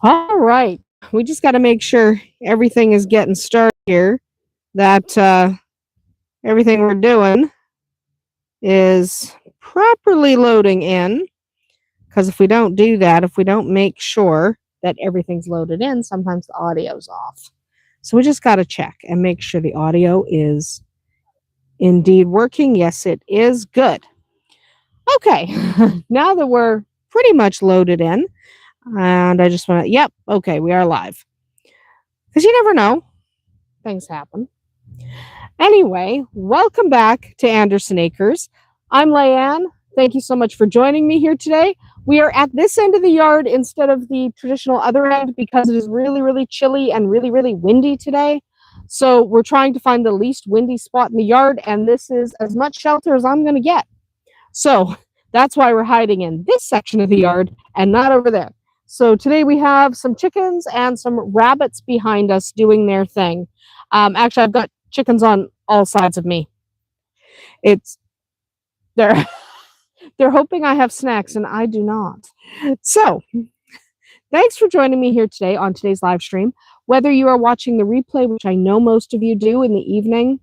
All right. We just got to make sure everything is getting started here, that everything we're doing is properly loading in. Because if we don't do that, if we don't make sure that everything's loaded in, sometimes the audio's off. So we just got to check and make sure the audio is indeed working. Yes, it is. Good. Okay. Now that we're pretty much loaded in, and I just want to, yep, okay, we are live. Because you never know, things happen. Anyway, welcome back to Andersen Acres. I'm Leanne. Thank you so much for joining me here today. We are at this end of the yard instead of the traditional other end because it is really, really chilly and really, really windy today. So we're trying to find the least windy spot in the yard, and this is as much shelter as I'm going to get. So that's why we're hiding in this section of the yard and not over there. So today we have some chickens and some rabbits behind us doing their thing. Actually, I've got chickens on all sides of me. They're they're hoping I have snacks and I do not. So thanks for joining me here today on today's live stream. Whether you are watching the replay, which I know most of you do in the evening.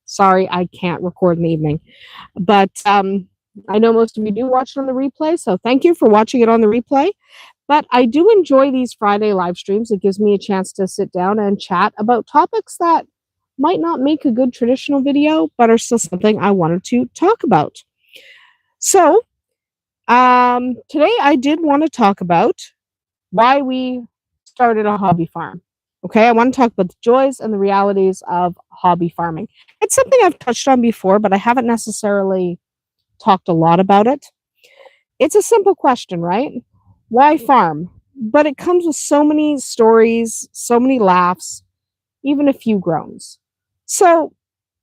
Sorry, I can't record in the evening. But I know most of you do watch it on the replay, so thank you for watching it on the replay. But I do enjoy these Friday live streams. It gives me a chance to sit down and chat about topics that might not make a good traditional video, but are still something I wanted to talk about. So today I did want to talk about why we started a hobby farm. Okay, I want to talk about the joys and the realities of hobby farming. It's something I've touched on before, but I haven't necessarily talked a lot about it. It's a simple question, right? Why farm? But it comes with so many stories, so many laughs, even a few groans. So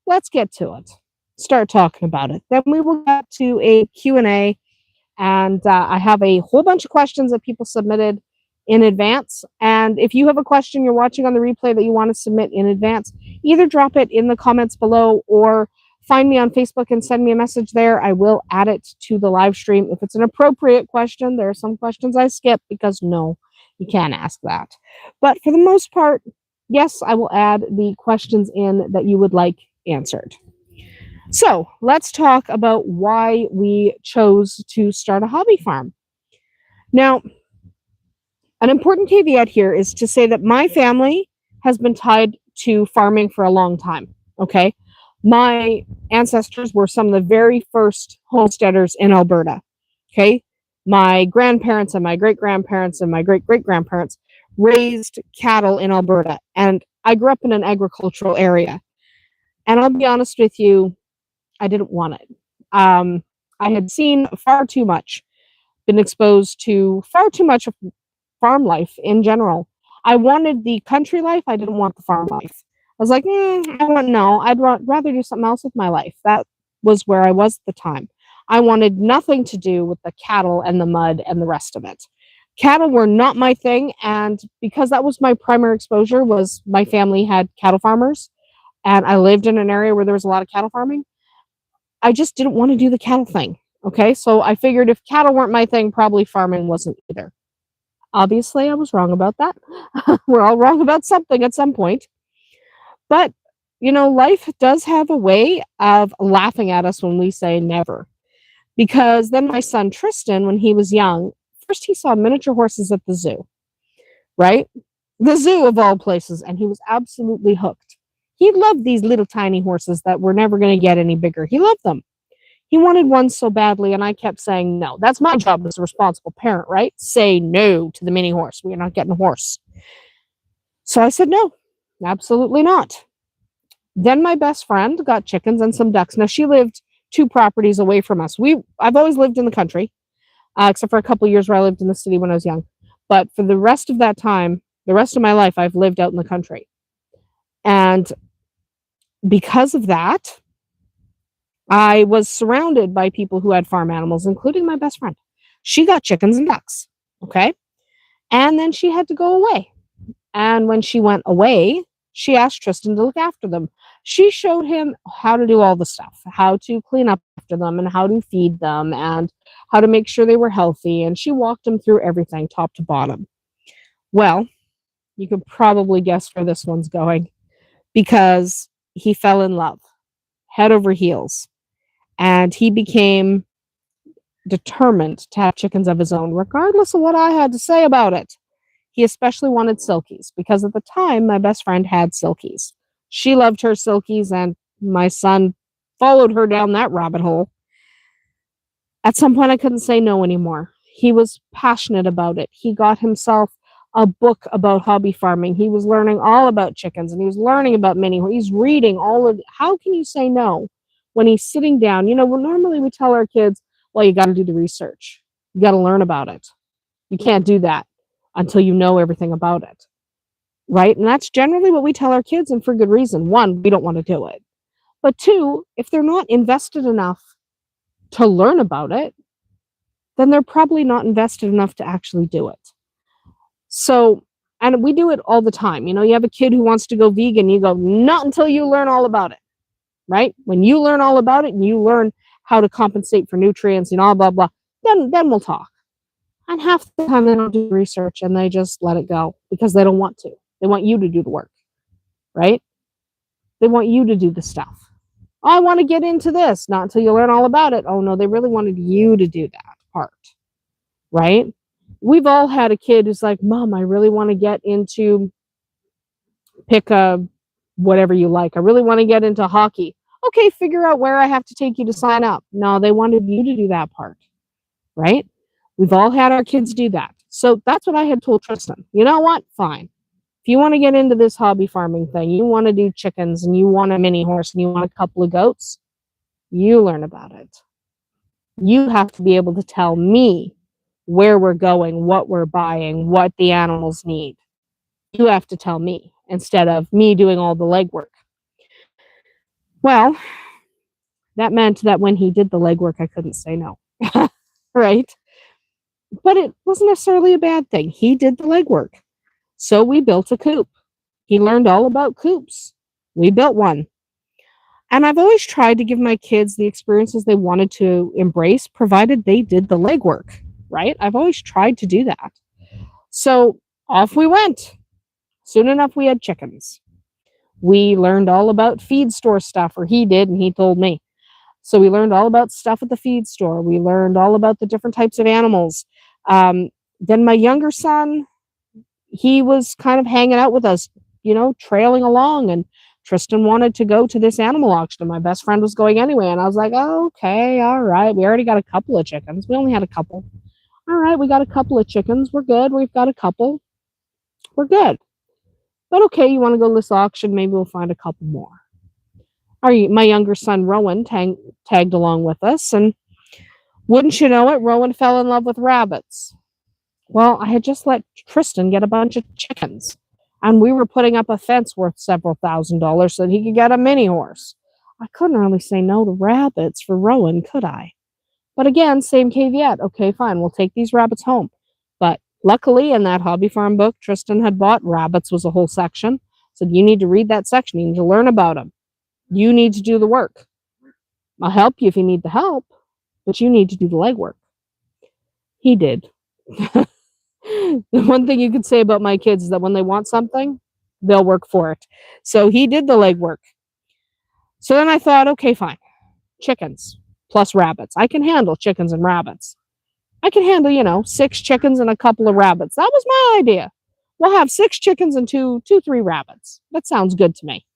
let's get to it. Start talking about it. Then we will get to a Q&A, and I have a whole bunch of questions that people submitted in advance. And if you have a question you're watching on the replay that you want to submit in advance, either drop it in the comments below or find me on Facebook and send me a message there. I will add it to the live stream. If it's an appropriate question, there are some questions I skip because no, you can't ask that. But for the most part, yes, I will add the questions in that you would like answered. So let's talk about why we chose to start a hobby farm. Now, an important caveat here is to say that my family has been tied to farming for a long time, okay? My ancestors were some of the very first homesteaders in Alberta, okay? My grandparents and my great-grandparents and my great-great-grandparents raised cattle in Alberta, and I grew up in an agricultural area. And I'll be honest with you, I didn't want it. I had seen far too much, been exposed to far too much of farm life in general. I wanted the country life. I didn't want the farm life. I was like, I'd rather do something else with my life. That was where I was at the time. I wanted nothing to do with the cattle and the mud and the rest of it. Cattle were not my thing, and because that was my primary exposure, was my family had cattle farmers, and I lived in an area where there was a lot of cattle farming. I just didn't want to do the cattle thing. Okay, so I figured if cattle weren't my thing, probably farming wasn't either. Obviously, I was wrong about that. We're all wrong about something at some point. But, life does have a way of laughing at us when we say never. Because then my son Tristan, when he was young, first he saw miniature horses at the zoo, right? The zoo of all places, and he was absolutely hooked. He loved these little tiny horses that were never going to get any bigger. He loved them. He wanted one so badly, and I kept saying no. That's my job as a responsible parent, right? Say no to the mini horse. We're not getting a horse. So I said no, absolutely not. Then my best friend got chickens and some ducks. Now, she lived 2 properties away from us. I've always lived in the country, except for a couple of years where I lived in the city when I was young. But for the rest of that time, the rest of my life, I've lived out in the country. And because of that, I was surrounded by people who had farm animals, including my best friend. She got chickens and ducks, okay? And then she had to go away. And when she went away, she asked Tristan to look after them. She showed him how to do all the stuff, how to clean up after them and how to feed them and how to make sure they were healthy. And she walked him through everything, top to bottom. Well, you could probably guess where this one's going because he fell in love head over heels and he became determined to have chickens of his own, regardless of what I had to say about it. He especially wanted silkies because at the time, my best friend had silkies. She loved her silkies, and my son followed her down that rabbit hole. At some point, I couldn't say no anymore. He was passionate about it. He got himself a book about hobby farming. He was learning all about chickens, and he was learning about mini. He's reading all of. How can you say no when he's sitting down? Normally we tell our kids, well, you got to do the research. You got to learn about it. You can't do that until you know everything about it, right? And that's generally what we tell our kids, and for good reason. One, we don't want to do it. But two, if they're not invested enough to learn about it, then they're probably not invested enough to actually do it. So, and we do it all the time. You have a kid who wants to go vegan, you go, not until you learn all about it, right? When you learn all about it and you learn how to compensate for nutrients and all blah, blah, then we'll talk. And half the time they don't do research and they just let it go because they don't want to. They want you to do the work, right? They want you to do the stuff. I want to get into this, not until you learn all about it. Oh no, they really wanted you to do that part, right? We've all had a kid who's like, Mom, I really want to get into pick a whatever you like. I really want to get into hockey. Okay, figure out where I have to take you to sign up. No, they wanted you to do that part, right? We've all had our kids do that. So that's what I had told Tristan. You know what? Fine. If you want to get into this hobby farming thing, you want to do chickens and you want a mini horse and you want a couple of goats, you learn about it. You have to be able to tell me where we're going, what we're buying, what the animals need. You have to tell me instead of me doing all the legwork. Well, that meant that when he did the legwork, I couldn't say no, right? But it wasn't necessarily a bad thing. He did the legwork. So we built a coop. He learned all about coops. We built one. And I've always tried to give my kids the experiences they wanted to embrace, provided they did the legwork, right? I've always tried to do that. So off we went. Soon enough, we had chickens. We learned all about feed store stuff, or he did, and he told me. So we learned all about stuff at the feed store. We learned all about the different types of animals. Then my younger son, he was kind of hanging out with us, trailing along. And Tristan wanted to go to this animal auction. My best friend was going anyway. And I was like, oh, okay, all right. We already got a couple of chickens. We only had a couple. All right, we got a couple of chickens. We're good. We've got a couple. We're good. But okay, you want to go to this auction? Maybe we'll find a couple more. My younger son, Rowan, tagged along with us. And wouldn't you know it, Rowan fell in love with rabbits. Well, I had just let Tristan get a bunch of chickens, and we were putting up a fence worth several $1,000s so that he could get a mini horse. I couldn't really say no to rabbits for Rowan, could I? But again, same caveat. Okay, fine, we'll take these rabbits home. But luckily, in that hobby farm book Tristan had bought, rabbits was a whole section. So you need to read that section. You need to learn about them. You need to do the work. I'll help you if you need the help, but you need to do the legwork. He did. The one thing you could say about my kids is that when they want something, they'll work for it. So he did the legwork. So then I thought, okay, fine. Chickens plus rabbits. I can handle chickens and rabbits. I can handle, 6 chickens and a couple of rabbits. That was my idea. We'll have 6 chickens and 3 rabbits. That sounds good to me.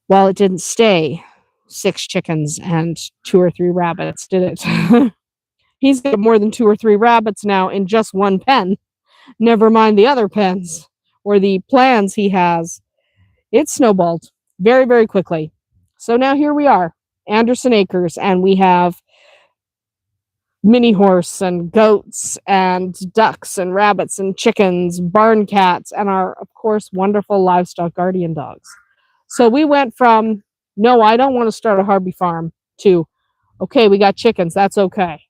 Well, it didn't stay 6 chickens and 2 or 3 rabbits, did it? He's got more than 2 or 3 rabbits now in just one pen. Never mind the other pens or the plans he has. It snowballed very, very quickly. So now here we are, Andersen Acres, and we have mini horse and goats and ducks and rabbits and chickens, barn cats, and our, of course, wonderful livestock guardian dogs. So we went from, no, I don't want to start a hobby farm, to, okay, we got chickens, that's okay,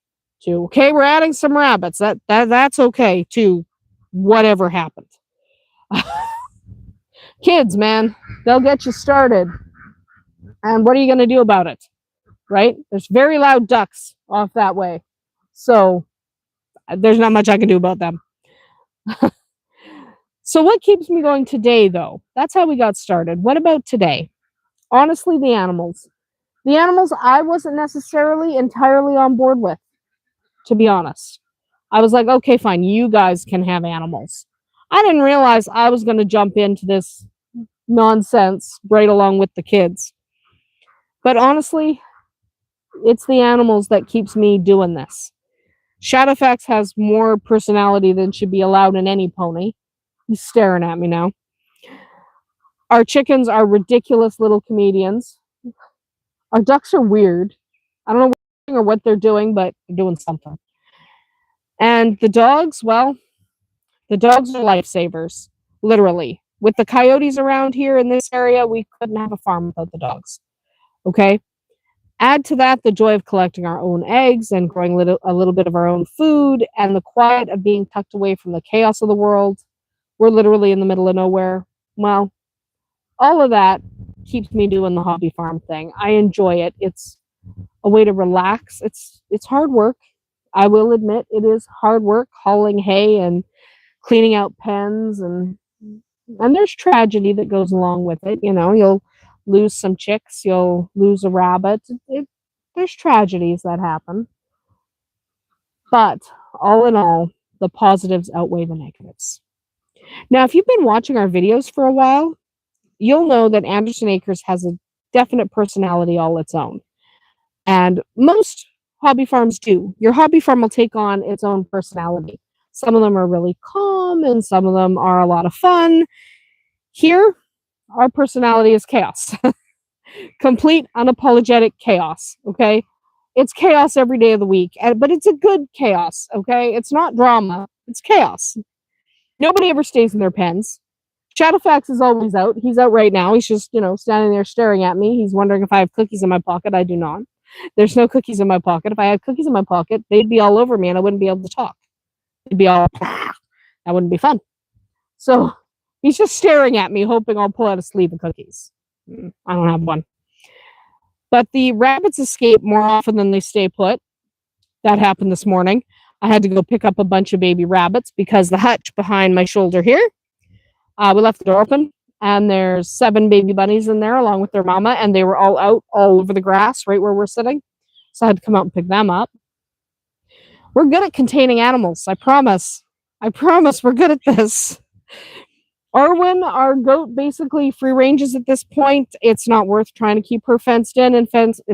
to, okay, we're adding some rabbits, that's okay, to whatever happened. Kids, man, they'll get you started. And what are you going to do about it? Right? There's very loud ducks off that way. So there's not much I can do about them. So what keeps me going today, though? That's how we got started. What about today? Honestly, the animals. The animals I wasn't necessarily entirely on board with, to be honest. I was like, okay, fine, you guys can have animals. I didn't realize I was going to jump into this nonsense right along with the kids. But honestly, it's the animals that keeps me doing this. Shadowfax has more personality than should be allowed in any pony. He's staring at me now. Our chickens are ridiculous little comedians. Our ducks are weird. I don't know what they're doing, but they're doing something. And the dogs, well, the dogs are lifesavers, literally. With the coyotes around here in this area, we couldn't have a farm without the dogs. Okay? Add to that the joy of collecting our own eggs and growing a little bit of our own food and the quiet of being tucked away from the chaos of the world. We're literally in the middle of nowhere. Well, all of that keeps me doing the hobby farm thing. I enjoy it. It's a way to relax. It's hard work. I will admit it is hard work hauling hay and cleaning out pens and there's tragedy that goes along with it. You know, you'll lose some chicks, you'll lose a rabbit. There's tragedies that happen. But all in all, the positives outweigh the negatives. Now, if you've been watching our videos for a while, you'll know that Andersen Acres has a definite personality all its own. And most hobby farms do. Your hobby farm will take on its own personality. Some of them are really calm and some of them are a lot of fun. Here, our personality is chaos. Complete, unapologetic chaos, okay? It's chaos every day of the week, but it's a good chaos, okay? It's not drama, it's chaos. Nobody ever stays in their pens. Shadowfax is always out. He's out right now. He's just, standing there staring at me. He's wondering if I have cookies in my pocket. I do not. There's no cookies in my pocket. If I had cookies in my pocket, they'd be all over me and I wouldn't be able to talk. It'd be all, that wouldn't be fun. So he's just staring at me, hoping I'll pull out a sleeve of cookies. I don't have one. But the rabbits escape more often than they stay put. That happened this morning. I had to go pick up a bunch of baby rabbits because the hutch behind my shoulder here, we left the door open and there's 7 baby bunnies in there along with their mama, and they were all out all over the grass right where we're sitting. So I had to come out and pick them up. We're good at containing animals. I promise. We're good at this. Arwen, our goat, basically free ranges at this point. It's not worth trying to keep her fenced in. In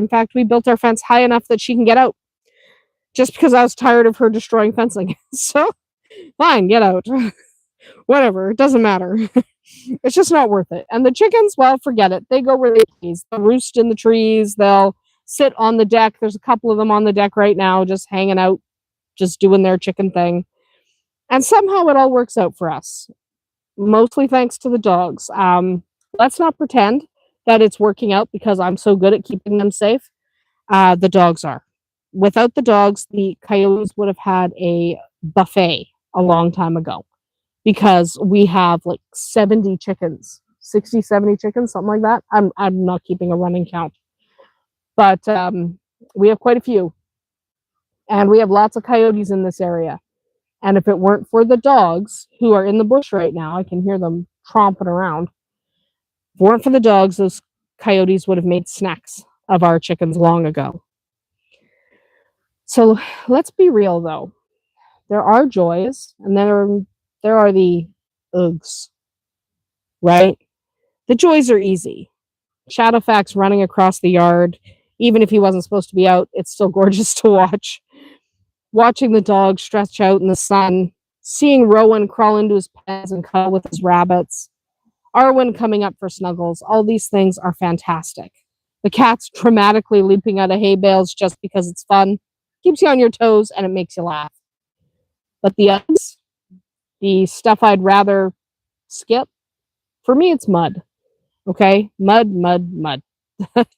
fact, we built our fence high enough that she can get out. Just because I was tired of her destroying fencing. So, fine, get out. Whatever, it doesn't matter. It's just not worth it. And the chickens, well, forget it. They go where they please. They'll roost in the trees. They'll sit on the deck. There's a couple of them on the deck right now, just hanging out, just doing their chicken thing. And somehow it all works out for us. Mostly thanks to the dogs. Let's not pretend that it's working out because I'm so good at keeping them safe. The dogs are. Without the dogs, the coyotes would have had a buffet a long time ago because we have like 70 chickens, 60, 70 chickens, something like that. I'm not keeping a running count, but we have quite a few, and we have lots of coyotes in this area. And if it weren't for the dogs who are in the bush right now, I can hear them tromping around. If it weren't for the dogs, those coyotes would have made snacks of our chickens long ago. So let's be real, though. There are joys, and then there are the oogs, right? The joys are easy. Shadowfax running across the yard, even if he wasn't supposed to be out, it's still gorgeous to watch. Watching the dog stretch out in the sun, seeing Rowan crawl into his pens and cuddle with his rabbits, Arwen coming up for snuggles, all these things are fantastic. The cats dramatically leaping out of hay bales just because it's fun, keeps you on your toes, and it makes you laugh. But the others, the stuff I'd rather skip, for me it's mud. Okay? Mud.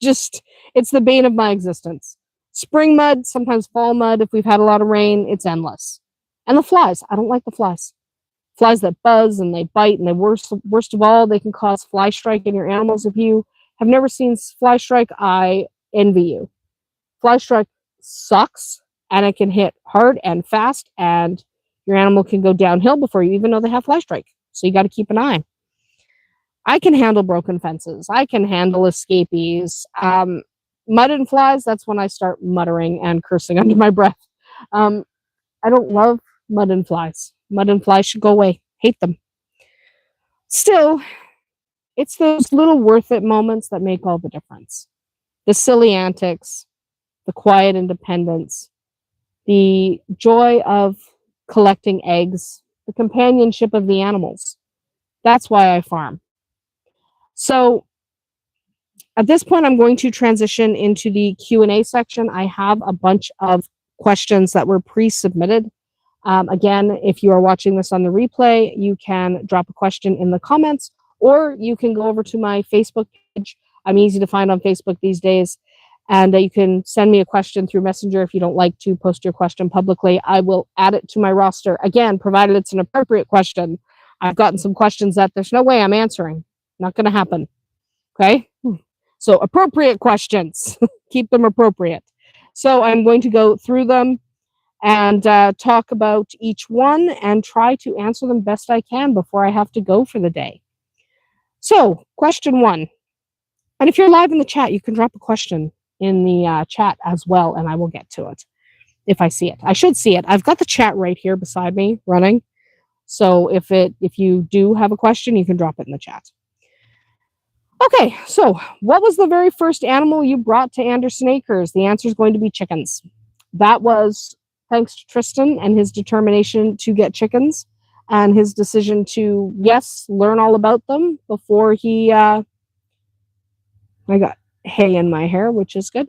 Just, it's the bane of my existence. Spring mud, sometimes fall mud. If we've had a lot of rain, it's endless. And the flies. I don't like the flies. Flies that buzz and they bite, and they worst of all, they can cause fly strike in your animals. If you have never seen fly strike, I envy you. Fly strike sucks, and it can hit hard and fast, and your animal can go downhill before you even know they have fly strike. So you got to keep an eye. I can handle broken fences. I can handle escapees. Mud and flies, that's when I start muttering and cursing under my breath. Um, I don't love mud and flies. Mud and flies should go away. Hate them. Still, it's those little worth it moments that make all the difference. The silly antics, the quiet independence, the joy of collecting eggs, the companionship of the animals. That's why I farm. So at this point, I'm going to transition into the Q&A section. I have a bunch of questions that were pre-submitted. Again, if you are watching this on the replay, you can drop a question in the comments, or you can go over to my Facebook page. I'm easy to find on Facebook these days. And you can send me a question through Messenger if you don't like to post your question publicly. I will add it to my roster. Again, provided it's an appropriate question. I've gotten some questions that there's no way I'm answering. Not going to happen. Okay? So appropriate questions. Keep them appropriate. So I'm going to go through them and talk about each one and try to answer them best I can before I have to go for the day. So, question 1. And if you're live in the chat, you can drop a question in the chat as well, and I will get to it if I see it. I should see it. I've got the chat right here beside me running. So if you do have a question, you can drop it in the chat. Okay, so what was the very first animal you brought to Andersen Acres? The answer is going to be chickens. That was thanks to Tristan and his determination to get chickens and his decision to, yes, learn all about them before he, I got hay in my hair, which is good.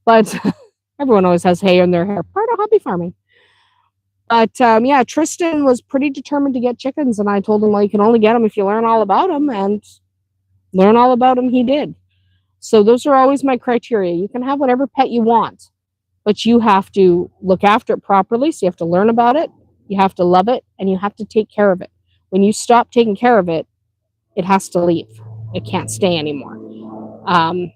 But everyone always has hay in their hair, part of hobby farming. But yeah, Tristan was pretty determined to get chickens, and I told him, well, you can only get them if you learn all about them, and learn all about them he did. So those are always my criteria. You can have whatever pet you want, but you have to look after it properly. So you have to learn about it, you have to love it, and you have to take care of it. When you stop taking care of it, it has to leave. It can't stay anymore.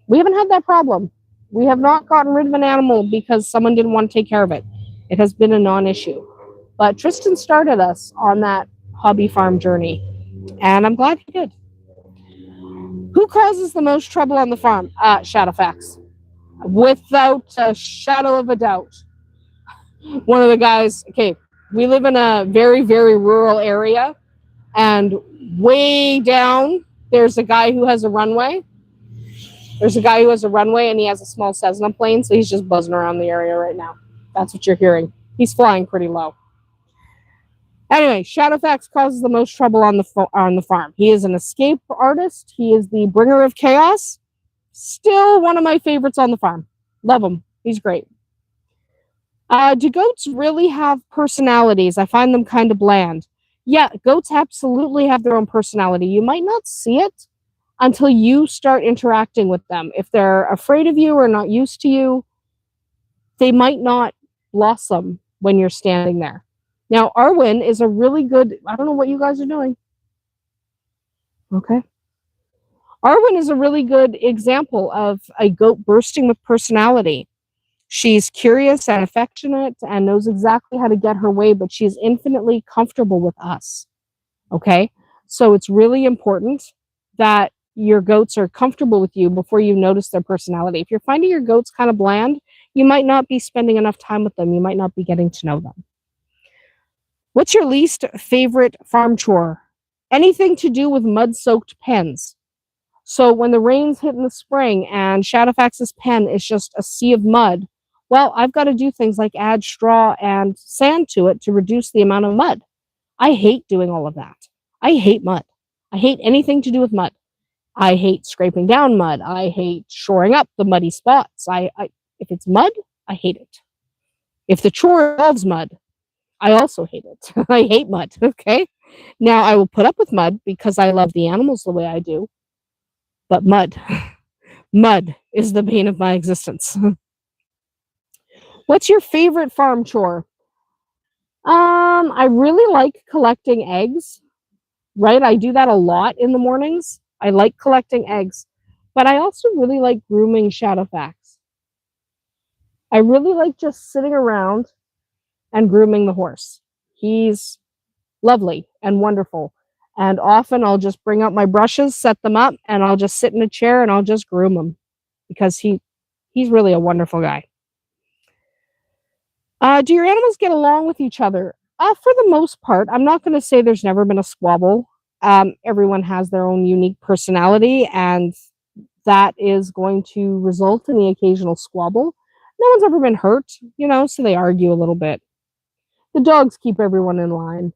We haven't had that problem. We have not gotten rid of an animal because someone didn't want to take care of it. It has been a non-issue. But Tristan started us on that hobby farm journey, and I'm glad he did. Who causes the most trouble on the farm? Shadowfax. Without a shadow of a doubt. One of the guys, okay, we live in a very, very rural area, and way down, there's a guy who has a runway. There's a guy who has a runway, and he has a small Cessna plane, so he's just buzzing around the area right now. That's what you're hearing. He's flying pretty low. Anyway, Shadowfax causes the most trouble on the farm. He is an escape artist. He is the bringer of chaos. Still one of my favorites on the farm. Love him. He's great. Do goats really have personalities? I find them kind of bland. Yeah, goats absolutely have their own personality. You might not see it until you start interacting with them. If they're afraid of you or not used to you, they might not blossom when you're standing there. Now, Arwen is a really good, I don't know what you guys are doing. Okay. Arwen is a really good example of a goat bursting with personality. She's curious and affectionate and knows exactly how to get her way, but she's infinitely comfortable with us. Okay. So it's really important that your goats are comfortable with you before you notice their personality. If you're finding your goats kind of bland, you might not be spending enough time with them. You might not be getting to know them. What's your least favorite farm chore? Anything to do with mud-soaked pens. So when the rains hit in the spring and Shadowfax's pen is just a sea of mud, well, I've got to do things like add straw and sand to it to reduce the amount of mud. I hate doing all of that. I hate mud. I hate anything to do with mud. I hate scraping down mud. I hate shoring up the muddy spots. If it's mud, I hate it. If the chore involves mud, I also hate it. I hate mud, okay? Now, I will put up with mud because I love the animals the way I do. But mud is the bane of my existence. What's your favorite farm chore? I really like collecting eggs, right? I do that a lot in the mornings. I like collecting eggs, but I also really like grooming Shadowfax. I really like just sitting around and grooming the horse. He's lovely and wonderful. And often I'll just bring out my brushes, set them up, and I'll just sit in a chair and I'll just groom him because he's really a wonderful guy. Do your animals get along with each other? For the most part. I'm not going to say there's never been a squabble. Everyone has their own unique personality, and that is going to result in the occasional squabble. No one's ever been hurt, so they argue a little bit. The dogs keep everyone in line.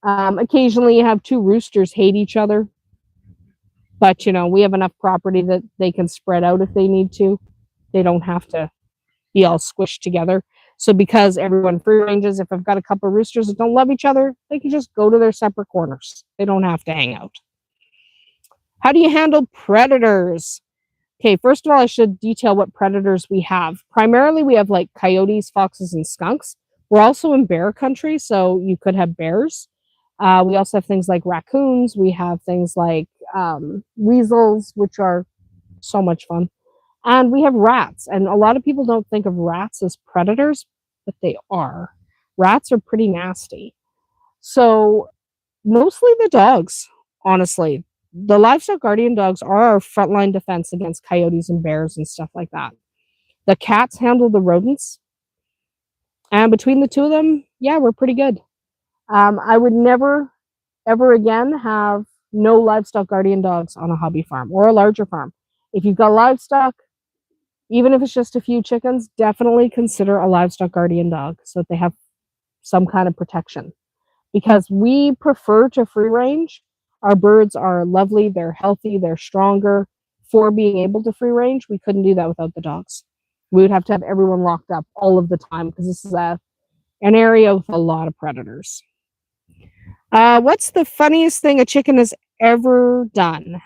Occasionally you have two roosters hate each other, but we have enough property that they can spread out if they need to. They don't have to be all squished together. So because everyone free ranges, if I've got a couple of roosters that don't love each other, they can just go to their separate corners. They don't have to hang out. How do you handle predators? Okay, first of all, I should detail what predators we have. Primarily, we have like coyotes, foxes, and skunks. We're also in bear country, so you could have bears. We also have things like raccoons. We have things like weasels, which are so much fun. And we have rats. And a lot of people don't think of rats as predators, but they are. Rats are pretty nasty. So mostly the dogs, honestly. The livestock guardian dogs are our frontline defense against coyotes and bears and stuff like that. The cats handle the rodents. And between the two of them, yeah, we're pretty good. I would never, ever again have no livestock guardian dogs on a hobby farm or a larger farm. If you've got livestock, even if it's just a few chickens, definitely consider a livestock guardian dog so that they have some kind of protection. Because we prefer to free range. Our birds are lovely, they're healthy, they're stronger. For being able to free range, we couldn't do that without the dogs. We would have to have everyone locked up all of the time because this is an area with a lot of predators. What's the funniest thing a chicken has ever done?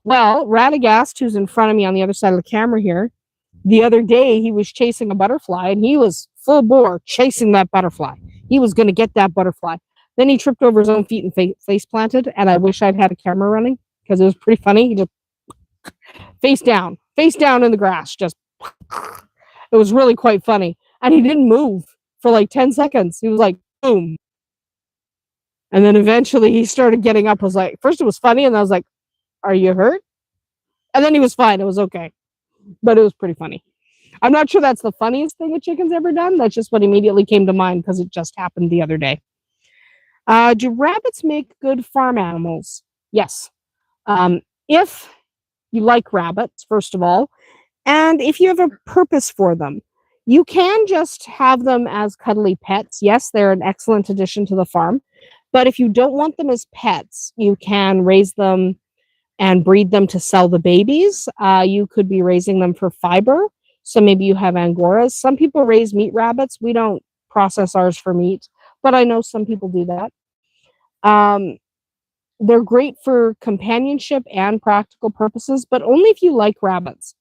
Well, Radagast, who's in front of me on the other side of the camera here, the other day he was chasing a butterfly and he was full bore chasing that butterfly. He was going to get that butterfly. Then he tripped over his own feet and face planted, and I wish I'd had a camera running because it was pretty funny. He just face down in the grass. Just it was really quite funny. And he didn't move for like 10 seconds. He was like, boom. And then eventually he started getting up. I was like, first it was funny, and I was like, are you hurt? And then he was fine. It was okay. But it was pretty funny. I'm not sure that's the funniest thing a chicken's ever done. That's just what immediately came to mind because it just happened the other day. Do rabbits make good farm animals? Yes. If you like rabbits, first of all, and if you have a purpose for them, you can just have them as cuddly pets. Yes, they're an excellent addition to the farm. But if you don't want them as pets, you can raise them and breed them to sell the babies. You could be raising them for fiber. So maybe you have Angoras. Some people raise meat rabbits. We don't process ours for meat, but I know some people do that. They're great for companionship and practical purposes, but only if you like rabbits.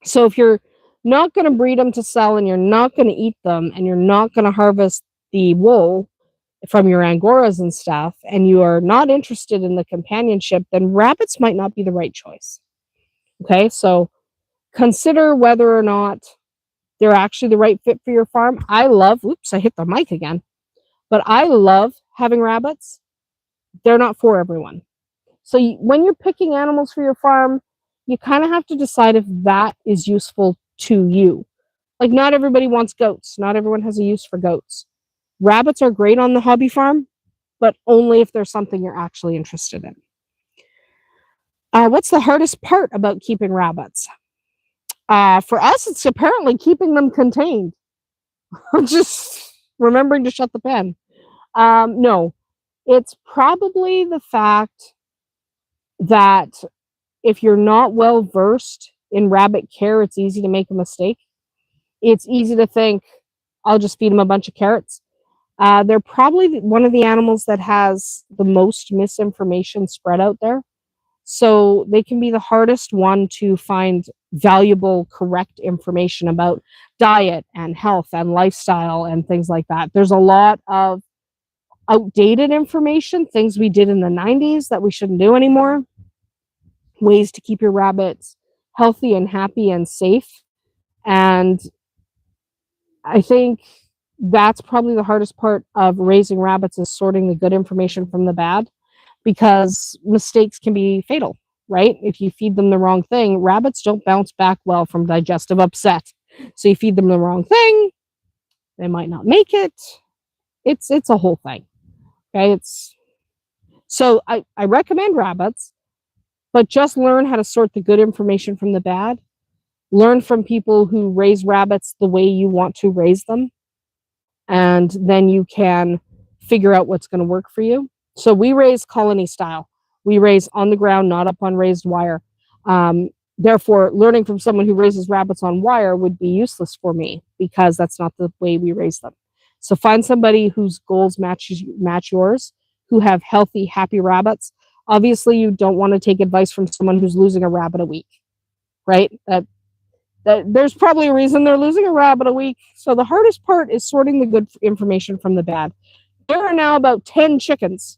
So if you're not going to breed them to sell and you're not going to eat them and you're not going to harvest the wool from your Angoras and stuff, and you are not interested in the companionship, then rabbits might not be the right choice. Okay, so consider whether or not they're actually the right fit for your farm. I hit the mic again. But I love having rabbits. They're not for everyone. So when you're picking animals for your farm, you kind of have to decide if that is useful to you. Like, not everybody wants goats. Not everyone has a use for goats. Rabbits are great on the hobby farm, but only if there's something you're actually interested in. What's the hardest part about keeping rabbits? For us, it's apparently keeping them contained. Just remembering to shut the pen. No, it's probably the fact that if you're not well versed in rabbit care, it's easy to make a mistake. It's easy to think, I'll just feed them a bunch of carrots. They're probably one of the animals that has the most misinformation spread out there. So they can be the hardest one to find valuable, correct information about diet and health and lifestyle and things like that. There's a lot of outdated information, things we did in the 90s that we shouldn't do anymore, ways to keep your rabbits healthy and happy and safe. And I think that's probably the hardest part of raising rabbits, is sorting the good information from the bad, because mistakes can be fatal, right? If you feed them the wrong thing, rabbits don't bounce back well from digestive upset. So you feed them the wrong thing, they might not make it. It's a whole thing. Okay. I recommend rabbits, but just learn how to sort the good information from the bad. Learn from people who raise rabbits the way you want to raise them, and then you can figure out what's going to work for you. So we raise colony style. We raise on the ground, not up on raised wire. Therefore, learning from someone who raises rabbits on wire would be useless for me, because that's not the way we raise them. So find somebody whose goals match yours, who have healthy, happy rabbits. Obviously, you don't want to take advice from someone who's losing a rabbit a week, right? There's probably a reason they're losing a rabbit a week. So the hardest part is sorting the good information from the bad. There are now about 10 chickens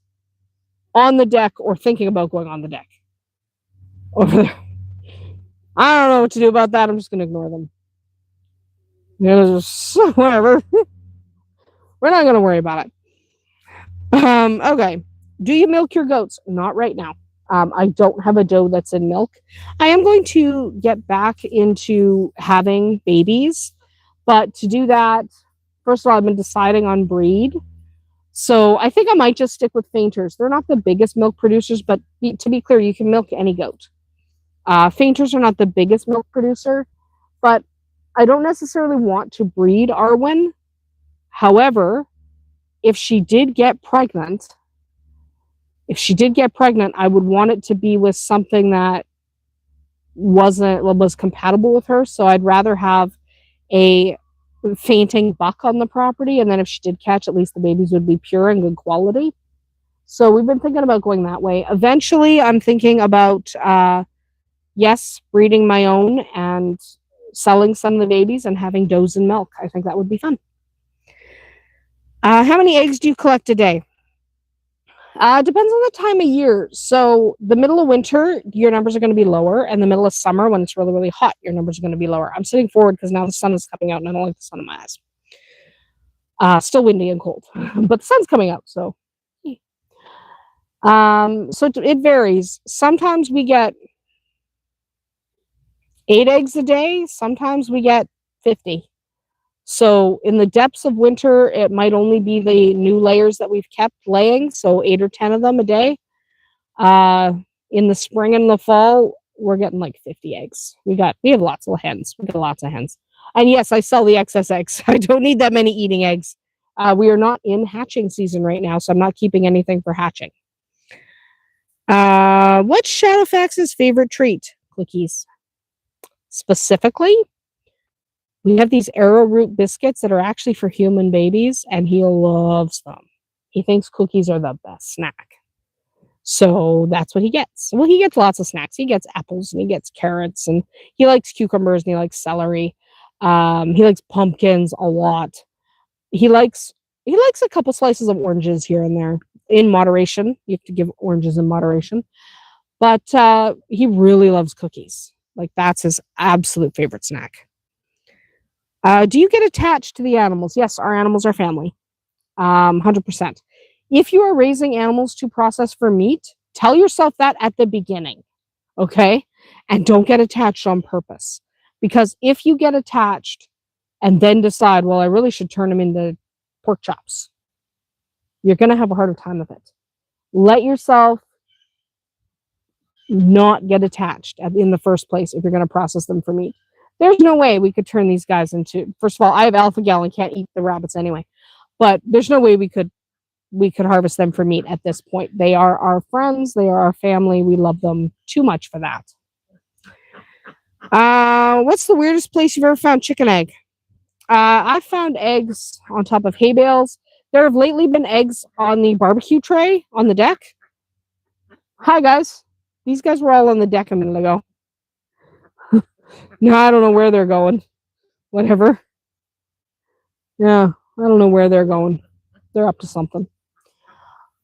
on the deck, or thinking about going on the deck over there. I don't know what to do about that. I'm just going to ignore them. Just, whatever. We're not going to worry about it. Okay. Do you milk your goats? Not right now. I don't have a doe that's in milk. I am going to get back into having babies, but to do that, first of all, I've been deciding on breed. So I think I might just stick with fainters. They're not the biggest milk producers, but to be clear, you can milk any goat. Fainters are not the biggest milk producer, but I don't necessarily want to breed Arwen. However, if she did get pregnant, I would want it to be with something that was compatible with her. So I'd rather have a fainting buck on the property, and then if she did catch, at least the babies would be pure and good quality. So we've been thinking about going that way. Eventually, I'm thinking about breeding my own and selling some of the babies and having does and milk. I think that would be fun. How many eggs do you collect a day? Depends on the time of year. So the middle of winter, your numbers are going to be lower, and the middle of summer, when it's really, really hot, your numbers are going to be lower. I'm sitting forward because now the sun is coming out, and I don't like the sun in my eyes. Still windy and cold, but the sun's coming out. So it varies. Sometimes we get 8 eggs a day. Sometimes we get 50. So in the depths of winter, it might only be the new layers that we've kept laying, so 8 or 10 of them a day. In the spring and the fall, we're getting like 50 eggs. We have lots of hens. We get lots of hens. And yes, I sell the excess eggs. I don't need that many eating eggs. We are not in hatching season right now, so I'm not keeping anything for hatching. What's Shadowfax's favorite treat? Cookies. Specifically, we have these arrowroot biscuits that are actually for human babies, and he loves them. He thinks cookies are the best snack. So that's what he gets. Well, he gets lots of snacks. He gets apples, and he gets carrots, and he likes cucumbers, and he likes celery. He likes pumpkins a lot. He likes a couple slices of oranges here and there in moderation. You have to give oranges in moderation. But he really loves cookies. Like, that's his absolute favorite snack. Do you get attached to the animals? Yes, our animals are family. 100%. If you are raising animals to process for meat, tell yourself that at the beginning, okay? And don't get attached on purpose. Because if you get attached and then decide, well, I really should turn them into pork chops, you're going to have a harder time with it. Let yourself not get attached in the first place if you're going to process them for meat. There's no way we could turn these guys into, first of all, I have alpha-gal and can't eat the rabbits anyway, but there's no way we could harvest them for meat at this point. They are our friends. They are our family. We love them too much for that. What's the weirdest place you've ever found chicken egg? I've found eggs on top of hay bales. There have lately been eggs on the barbecue tray on the deck. Hi, guys. These guys were all on the deck a minute ago. No, I don't know where they're going. Whatever. Yeah, I don't know where they're going. They're up to something.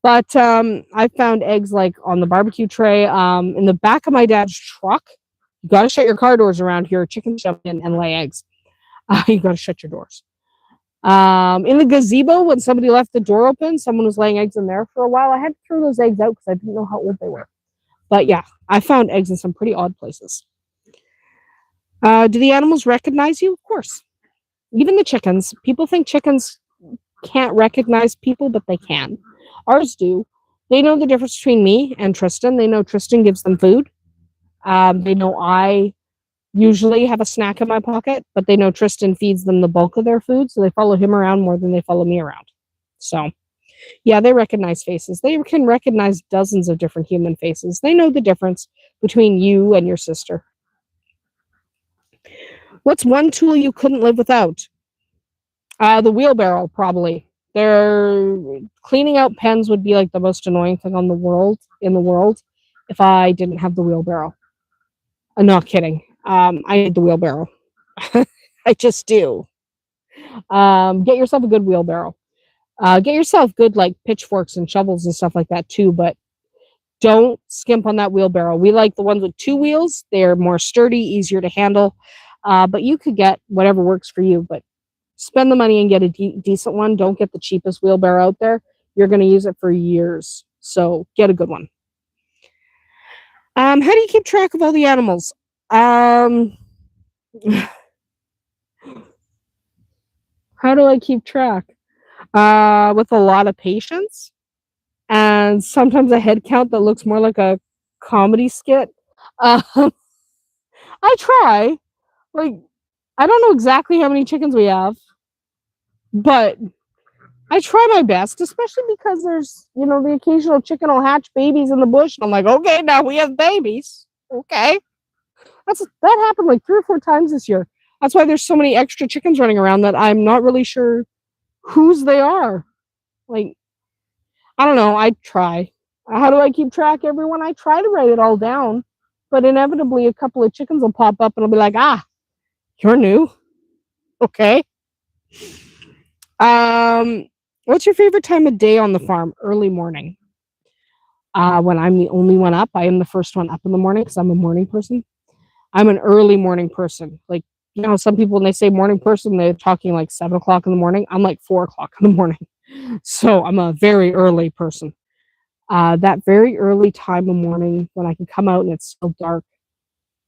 But I found eggs like on the barbecue tray, in the back of my dad's truck. You got to shut your car doors around here. Chickens jump in and lay eggs. You got to shut your doors. In the gazebo, when somebody left the door open, someone was laying eggs in there for a while. I had to throw those eggs out because I didn't know how old they were. But yeah, I found eggs in some pretty odd places. Do the animals recognize you? Of course. Even the chickens. People think chickens can't recognize people, but they can. Ours do. They know the difference between me and Tristan. They know Tristan gives them food. They know I usually have a snack in my pocket, but they know Tristan feeds them the bulk of their food, so they follow him around more than they follow me around. So, yeah, they recognize faces. They can recognize dozens of different human faces. They know the difference between you and your sister. What's one tool you couldn't live without? The wheelbarrow, probably. They're cleaning out pens would be like the most annoying thing in the world if I didn't have the wheelbarrow. I'm not kidding. I need the wheelbarrow. I just do. Get yourself a good wheelbarrow. Get yourself good like pitchforks and shovels and stuff like that too, but don't skimp on that wheelbarrow. We like the ones with 2 wheels. They're more sturdy, easier to handle. But you could get whatever works for you, but spend the money and get a decent one. Don't get the cheapest wheelbarrow out there. You're going to use it for years. So get a good one. How do you keep track of all the animals? How do I keep track? With a lot of patience and sometimes a head count that looks more like a comedy skit. I try. Like, I don't know exactly how many chickens we have, but I try my best, especially because there's, the occasional chicken will hatch babies in the bush. And I'm like, okay, now we have babies. Okay. That happened like 3 or 4 times this year. That's why there's so many extra chickens running around that I'm not really sure whose they are. Like, I don't know. I try. How do I keep track, everyone? I try to write it all down, but inevitably a couple of chickens will pop up and I'll be like, you're new. Okay. What's your favorite time of day on the farm? Early morning. When I'm the only one up, I am the first one up in the morning because I'm a morning person. I'm an early morning person. Like, some people, when they say morning person, they're talking like 7 o'clock in the morning. I'm like 4 o'clock in the morning. So I'm a very early person. That very early time of morning when I can come out and it's still dark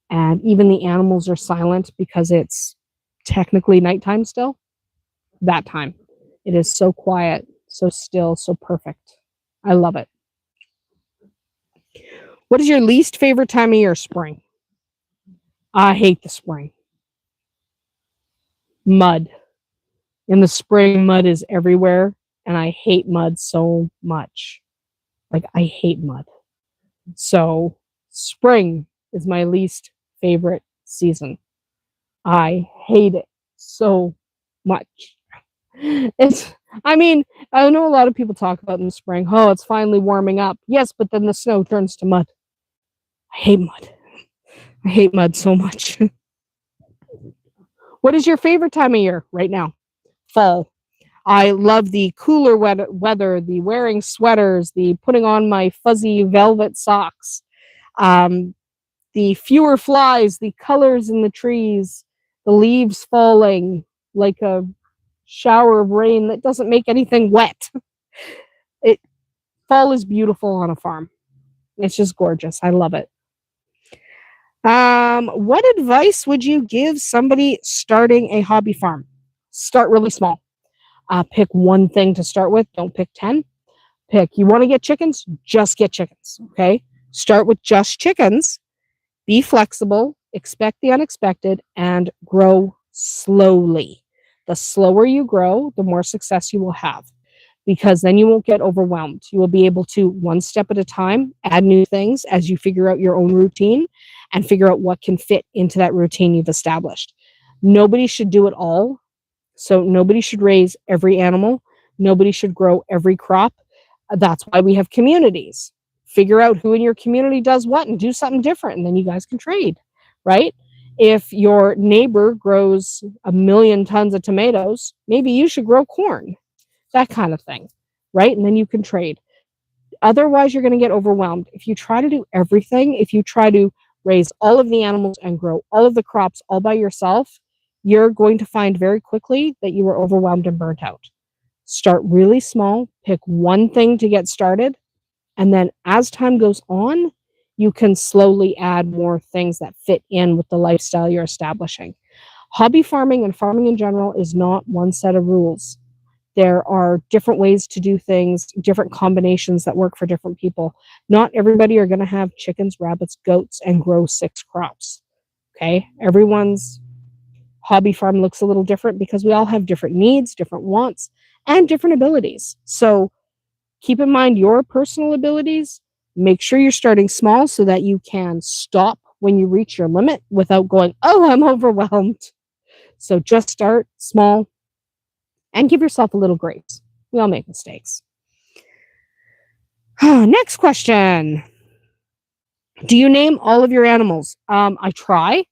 and even the animals are silent because it's technically nighttime still. That time. It is so quiet, so still, so perfect. I love it. What is your least favorite time of year? Spring. I hate the spring. Mud. In the spring, mud is everywhere, and I hate mud so much. Like, I hate mud. So, spring is my least favorite season. I hate it so much. I know a lot of people talk about in the spring, it's finally warming up. Yes, but then the snow turns to mud. I hate mud. I hate mud so much. What is your favorite time of year right now? Fall. I love the cooler weather, the wearing sweaters, the putting on my fuzzy velvet socks, the fewer flies, the colors in the trees, the leaves falling like a shower of rain that doesn't make anything wet. Fall is beautiful on a farm. It's just gorgeous. I love it. What advice would you give somebody starting a hobby farm? Start really small. Pick one thing to start with. Don't pick 10. You want to get chickens? Just get chickens. Okay. Start with just chickens. Be flexible. Expect the unexpected and grow slowly. The slower you grow, the more success you will have, because then you won't get overwhelmed. You will be able to, one step at a time, add new things as you figure out your own routine and figure out what can fit into that routine you've established. Nobody should do it all. So nobody should raise every animal. Nobody should grow every crop. That's why we have communities. Figure out who in your community does what and do something different, and then you guys can trade, right? If your neighbor grows 1 million tons of tomatoes, maybe you should grow corn, that kind of thing, right? And then you can trade. Otherwise, you're going to get overwhelmed. If you try to do everything, if you try to raise all of the animals and grow all of the crops all by yourself, you're going to find very quickly that you are overwhelmed and burnt out. Start really small, pick one thing to get started, and then as time goes on, you can slowly add more things that fit in with the lifestyle you're establishing. Hobby farming and farming in general is not one set of rules. There are different ways to do things, different combinations that work for different people. Not everybody are going to have chickens, rabbits, goats, and grow 6 crops. Okay? Everyone's hobby farm looks a little different because we all have different needs, different wants, and different abilities. So keep in mind your personal abilities. Make sure you're starting small so that you can stop when you reach your limit without going, oh, I'm overwhelmed. So just start small and give yourself a little grace. We all make mistakes. Next question. Do you name all of your animals? I try.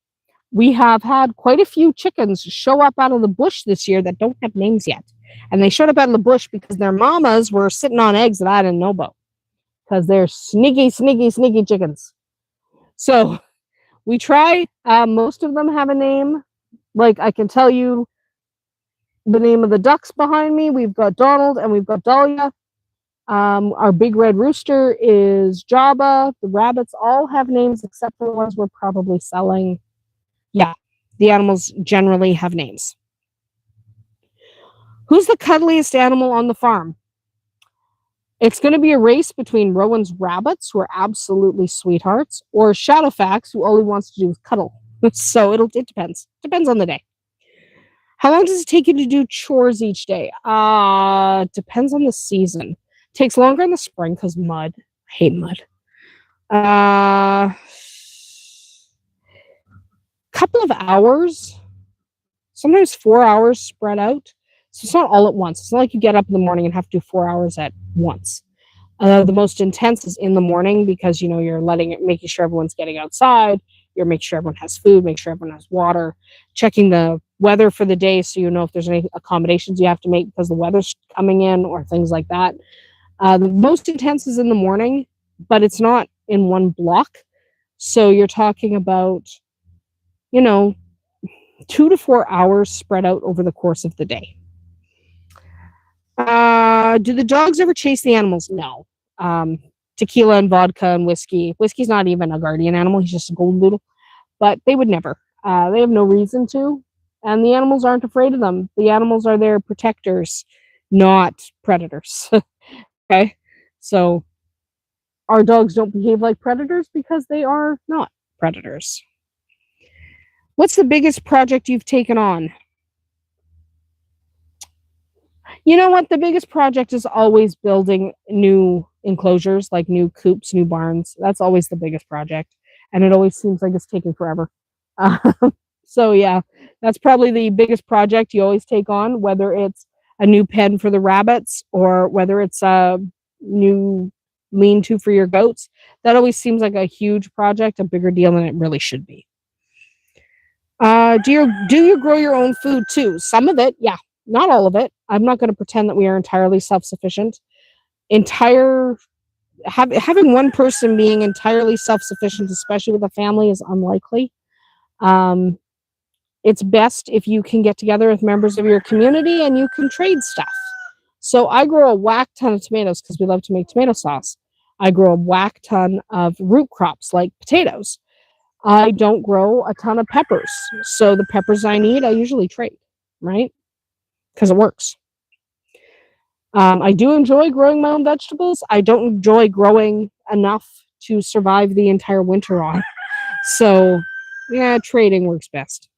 We have had quite a few chickens show up out of the bush this year that don't have names yet. And they showed up out of the bush because their mamas were sitting on eggs that I didn't know about. Because they're sneaky, sneaky, sneaky chickens. So we try. Most of them have a name. Like I can tell you the name of the ducks behind me. We've got Donald and we've got Dahlia. Our big red rooster is Jabba. The rabbits all have names except for the ones we're probably selling. Yeah, the animals generally have names. Who's the cuddliest animal on the farm? It's going to be a race between Rowan's rabbits, who are absolutely sweethearts, or Shadowfax, who all he wants to do is cuddle. So it depends. Depends on the day. How long does it take you to do chores each day? Depends on the season. Takes longer in the spring because mud. I hate mud. Couple of hours. Sometimes 4 hours spread out. So it's not all at once. It's not like you get up in the morning and have to do 4 hours at once. The most intense is in the morning because, you're making sure everyone's getting outside. You're making sure everyone has food, make sure everyone has water, checking the weather for the day so you know if there's any accommodations you have to make because the weather's coming in or things like that. The most intense is in the morning, but it's not in one block. So you're talking about, 2 to 4 hours spread out over the course of the day. Do the dogs ever chase the animals? No. Tequila and vodka and whiskey. Whiskey's not even a guardian animal. He's just a golden doodle. But they would never. They have no reason to. And the animals aren't afraid of them. The animals are their protectors, not predators. Okay? So our dogs don't behave like predators because they are not predators. What's the biggest project you've taken on? You know what? The biggest project is always building new enclosures, like new coops, new barns. That's always the biggest project. And it always seems like it's taking forever. So yeah, that's probably the biggest project you always take on, whether it's a new pen for the rabbits or whether it's a new lean-to for your goats. That always seems like a huge project, a bigger deal than it really should be. Do you grow your own food too? Some of it, yeah. Not all of it. I'm not going to pretend that we are entirely self-sufficient. Having one person being entirely self-sufficient, especially with a family, is unlikely. It's best if you can get together with members of your community and you can trade stuff. So I grow a whack ton of tomatoes because we love to make tomato sauce. I grow a whack ton of root crops like potatoes. I don't grow a ton of peppers. So the peppers I need, I usually trade, right? Because it works. I do enjoy growing my own vegetables. I don't enjoy growing enough to survive the entire winter on. So, yeah, trading works best.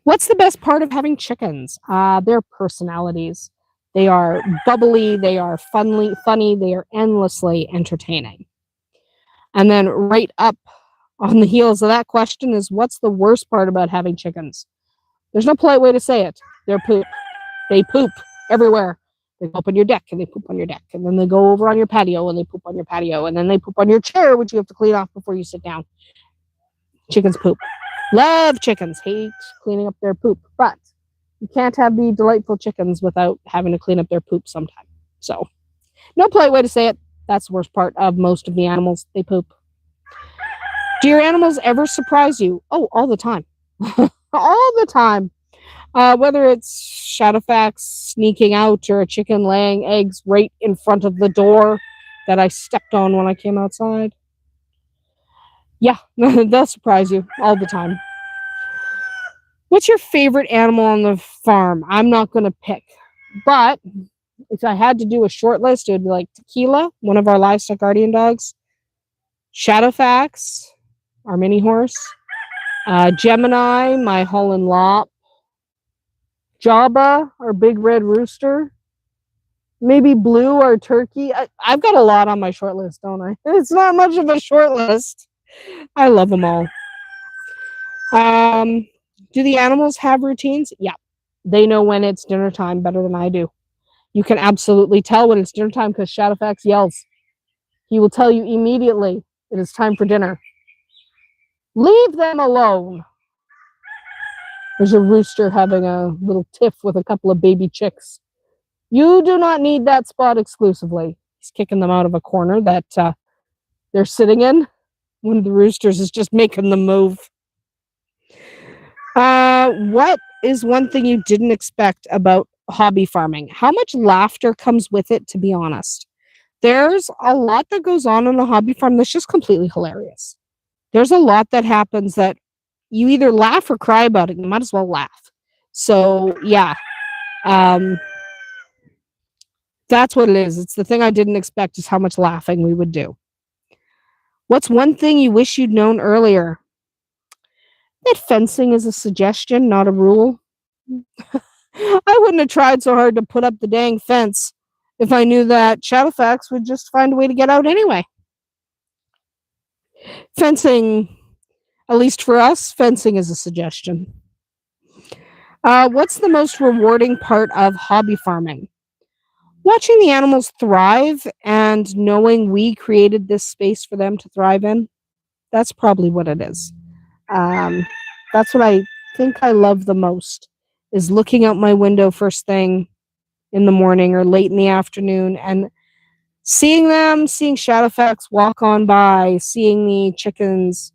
What's the best part of having chickens? Their personalities. They are bubbly, they are funny, they are endlessly entertaining. And then right up on the heels of that question is, what's the worst part about having chickens? There's no polite way to say it. They're poop. They poop everywhere. They go up on your deck and they poop on your deck. And then they go over on your patio and they poop on your patio. And then they poop on your chair, which you have to clean off before you sit down. Chickens poop. Love chickens. Hate cleaning up their poop. But you can't have the delightful chickens without having to clean up their poop sometime. So, no polite way to say it. That's the worst part of most of the animals. They poop. Do your animals ever surprise you? Oh, all the time. all the time. Whether it's Shadowfax sneaking out or a chicken laying eggs right in front of the door that I stepped on when I came outside. Yeah, they'll surprise you all the time. What's your favorite animal on the farm? I'm not going to pick, but if I had to do a short list, it would be like Tequila, one of our livestock guardian dogs, Shadowfax, our mini horse, Gemini, my Holland Lop, Jabba, our big red rooster, maybe Blue, our turkey. I've got a lot on my short list, don't I? It's not much of a short list. I love them all. Do the animals have routines? Yeah. They know when it's dinner time better than I do. You can absolutely tell when it's dinner time because Shadowfax yells. He will tell you immediately it is time for dinner. Leave them alone. There's a rooster having a little tiff with a couple of baby chicks. You do not need that spot exclusively. He's kicking them out of a corner that they're sitting in. One of the roosters is just making them move. What is one thing you didn't expect about hobby farming? How much laughter comes with it, to be honest? There's a lot that goes on in a hobby farm that's just completely hilarious. There's a lot that happens that you either laugh or cry about it. You might as well laugh. So, yeah. That's what it is. It's the thing I didn't expect is how much laughing we would do. What's one thing you wish you'd known earlier? That fencing is a suggestion, not a rule. I wouldn't have tried so hard to put up the dang fence if I knew that Shadowfax would just find a way to get out anyway. Fencing, at least for us, fencing is a suggestion. What's the most rewarding part of hobby farming? Watching the animals thrive and knowing we created this space for them to thrive in. That's probably what it is. That's what I think I love the most, is looking out my window first thing in the morning or late in the afternoon and seeing Shadowfax walk on by, seeing the chickens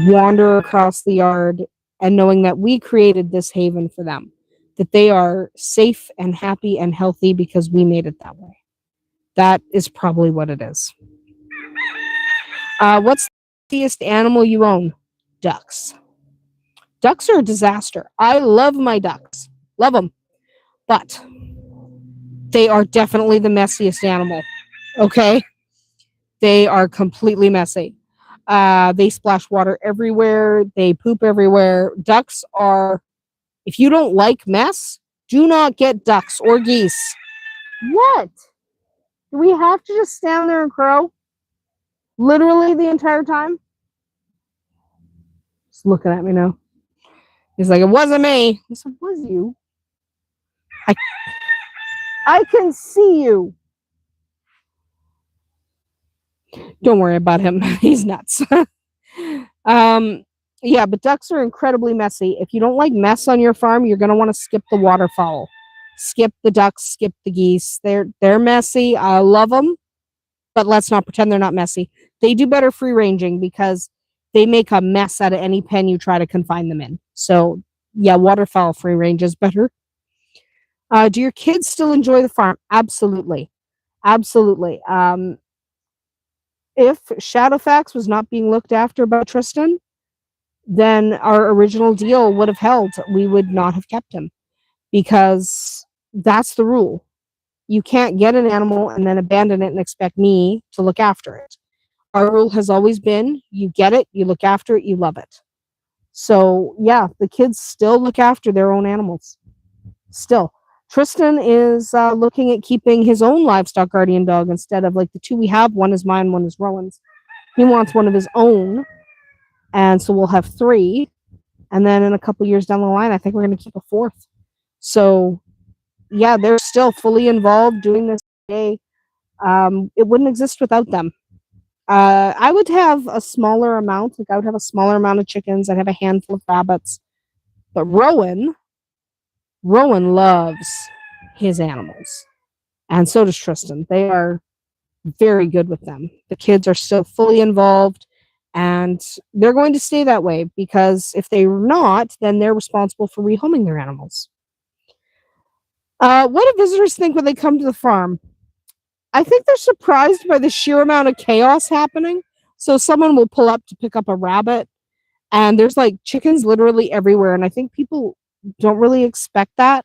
wander across the yard, and knowing that we created this haven for them, that they are safe and happy and healthy because we made it that way. That is probably what it is. What's the healthiest animal you own? Ducks. Ducks are a disaster. I love my ducks. Love them. But they are definitely the messiest animal. Okay? They are completely messy. They splash water everywhere. They poop everywhere. Ducks are, if you don't like mess, do not get ducks or geese. What? Do we have to just stand there and crow? Literally the entire time? Just looking at me now. He's like, it wasn't me. I said, was you? I can see you. Don't worry about him. He's nuts. Yeah, but ducks are incredibly messy. If you don't like mess on your farm, you're going to want to skip the waterfowl. Skip the ducks, skip the geese. They're messy. I love them, but let's not pretend they're not messy. They do better free ranging because they make a mess out of any pen you try to confine them in. So, yeah, waterfowl free range is better. Do your kids still enjoy the farm? Absolutely. Absolutely. If Shadowfax was not being looked after by Tristan, then our original deal would have held. We would not have kept him because that's the rule. You can't get an animal and then abandon it and expect me to look after it. Our rule has always been, you get it, you look after it, you love it. So, yeah, the kids still look after their own animals. Still. Tristan is looking at keeping his own livestock guardian dog instead of like the two we have. One is mine, one is Rowan's. He wants one of his own. And so we'll have 3. And then in a couple years down the line, I think we're going to keep a 4th. So, yeah, they're still fully involved doing this today. It wouldn't exist without them. I would have a smaller amount. Like I would have a smaller amount of chickens. I'd have a handful of rabbits. But Rowan loves his animals. And so does Tristan. They are very good with them. The kids are still fully involved. And they're going to stay that way because if they're not, then they're responsible for rehoming their animals. What do visitors think when they come to the farm? I think they're surprised by the sheer amount of chaos happening. So someone will pull up to pick up a rabbit, and there's like chickens literally everywhere. And I think people don't really expect that.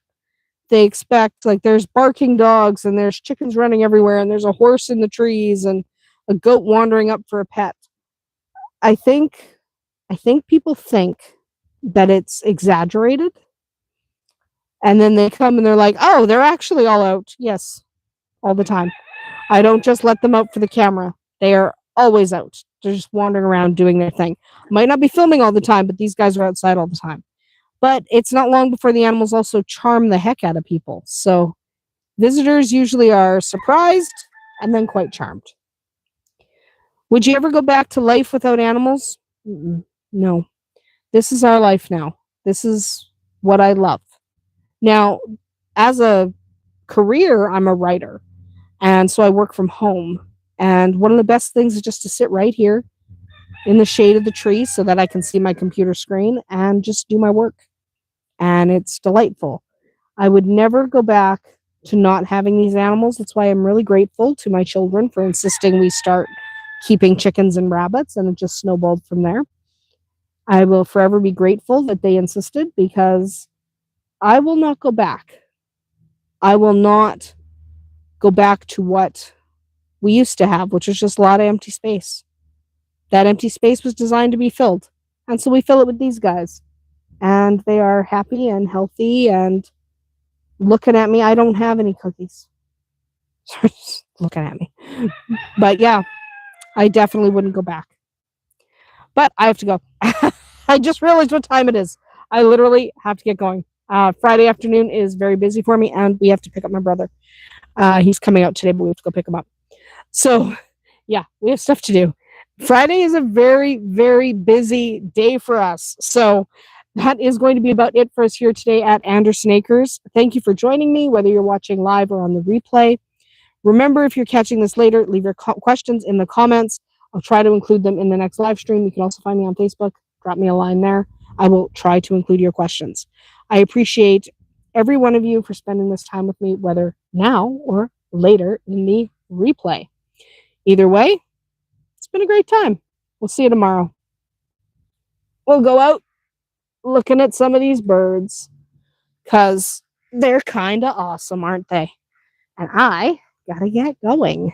They expect like there's barking dogs and there's chickens running everywhere and there's a horse in the trees and a goat wandering up for a pet. I think people think that it's exaggerated. And then they come and they're like, "Oh, they're actually all out." Yes, all the time. I don't just let them out for the camera. They are always out. They're just wandering around doing their thing. Might not be filming all the time, but these guys are outside all the time. But it's not long before the animals also charm the heck out of people. So visitors usually are surprised and then quite charmed. Would you ever go back to life without animals? No. This is our life now. This is what I love. Now, as a career, I'm a writer. And so I work from home. And one of the best things is just to sit right here in the shade of the tree so that I can see my computer screen and just do my work. And it's delightful. I would never go back to not having these animals. That's why I'm really grateful to my children for insisting we start keeping chickens and rabbits, and it just snowballed from there. I will forever be grateful that they insisted because I will not go back. I will not go back to what we used to have, which was just a lot of empty space. That empty space was designed to be filled. And so we fill it with these guys. And they are happy and healthy and looking at me. I don't have any cookies. Looking at me. But yeah, I definitely wouldn't go back. But I have to go. I just realized what time it is. I literally have to get going. Friday afternoon is very busy for me, and we have to pick up my brother. He's coming out today, but we have to go pick him up. So, yeah, we have stuff to do. Friday is a very, very busy day for us. So, that is going to be about it for us here today at Andersen Acres. Thank you for joining me, whether you're watching live or on the replay. Remember, if you're catching this later, leave your questions in the comments. I'll try to include them in the next live stream. You can also find me on Facebook. Drop me a line there. I will try to include your questions. I appreciate every one of you for spending this time with me, whether now or later in the replay. Either way, it's been a great time. We'll see you tomorrow. We'll go out looking at some of these birds because they're kind of awesome, aren't they? And I gotta get going.